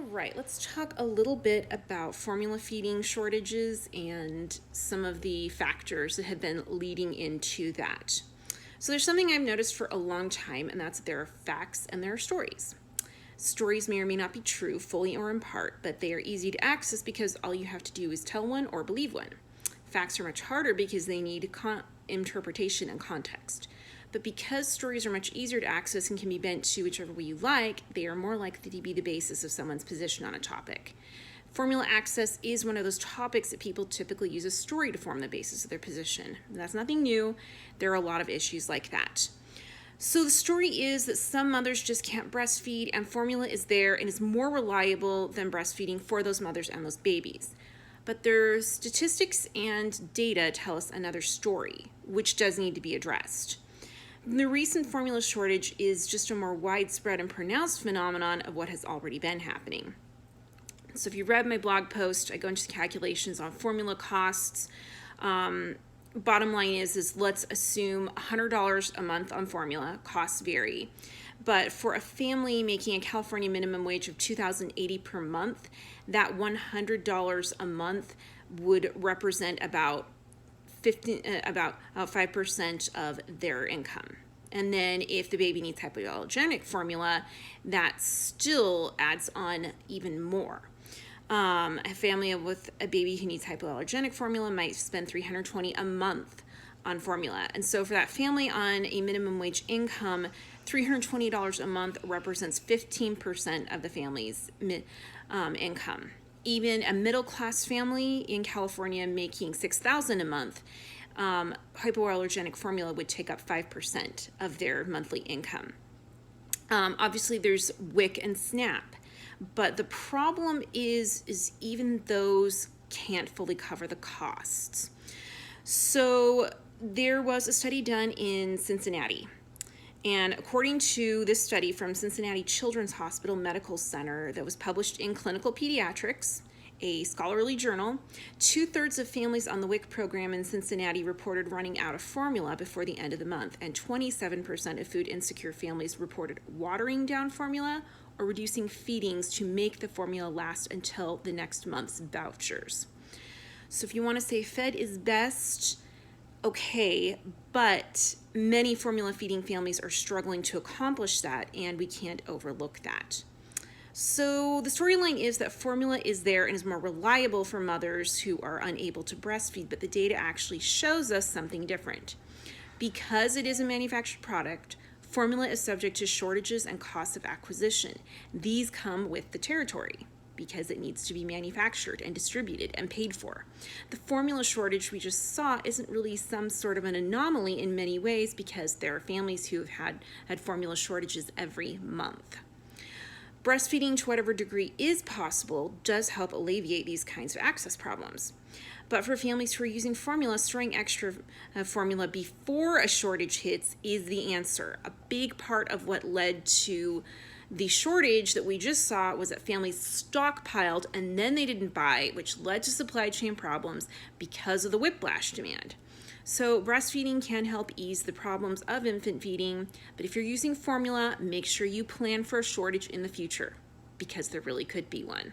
All right, let's talk a little bit about formula feeding shortages and some of the factors that have been leading into that. So there's something I've noticed for a long time, and that's that there are facts and there are stories. Stories may or may not be true, fully or in part, but they are easy to access because all you have to do is tell one or believe one. Facts are much harder because they need interpretation and context. But because stories are much easier to access and can be bent to whichever way you like, they are more likely to be the basis of someone's position on a topic. Formula access is one of those topics that people typically use a story to form the basis of their position. That's nothing new. There are a lot of issues like that. So the story is that some mothers just can't breastfeed, and formula is there and is more reliable than breastfeeding for those mothers and those babies. But their statistics and data tell us another story, which does need to be addressed. The recent formula shortage is just a more widespread and pronounced phenomenon of what has already been happening. So if you read my blog post, I go into the calculations on formula costs. Bottom line is let's assume $100 a month on formula. Costs vary. But for a family making a California minimum wage of $2,080 per month, that $100 a month would represent about 5% of their income. And then if the baby needs hypoallergenic formula, that still adds on even more. A family with a baby who needs hypoallergenic formula might spend $320 a month on formula. And so for that family on a minimum wage income, $320 a month represents 15% of the family's income. Even a middle-class family in California making $6,000 a month, hypoallergenic formula would take up 5% of their monthly income. Obviously, there's WIC and SNAP, but the problem is even those can't fully cover the costs. So there was a study done in Cincinnati. And according to this study from Cincinnati Children's Hospital Medical Center that was published in Clinical Pediatrics, a scholarly journal, 2/3 of families on the WIC program in Cincinnati reported running out of formula before the end of the month, and 27% of food insecure families reported watering down formula or reducing feedings to make the formula last until the next month's vouchers. So if you want to say fed is best, okay, but many formula feeding families are struggling to accomplish that, and we can't overlook that. So the storyline is that formula is there and is more reliable for mothers who are unable to breastfeed, but the data actually shows us something different. Because it is a manufactured product, formula is subject to shortages and costs of acquisition. These come with the territory, because it needs to be manufactured and distributed and paid for. The formula shortage we just saw isn't really some sort of an anomaly in many ways because there are families who have had formula shortages every month. Breastfeeding, to whatever degree is possible, does help alleviate these kinds of access problems. But for families who are using formula, storing extra formula before a shortage hits is the answer. A big part of what led to the shortage that we just saw was that families stockpiled and then they didn't buy, which led to supply chain problems because of the whiplash demand. So breastfeeding can help ease the problems of infant feeding, but if you're using formula, make sure you plan for a shortage in the future because there really could be one.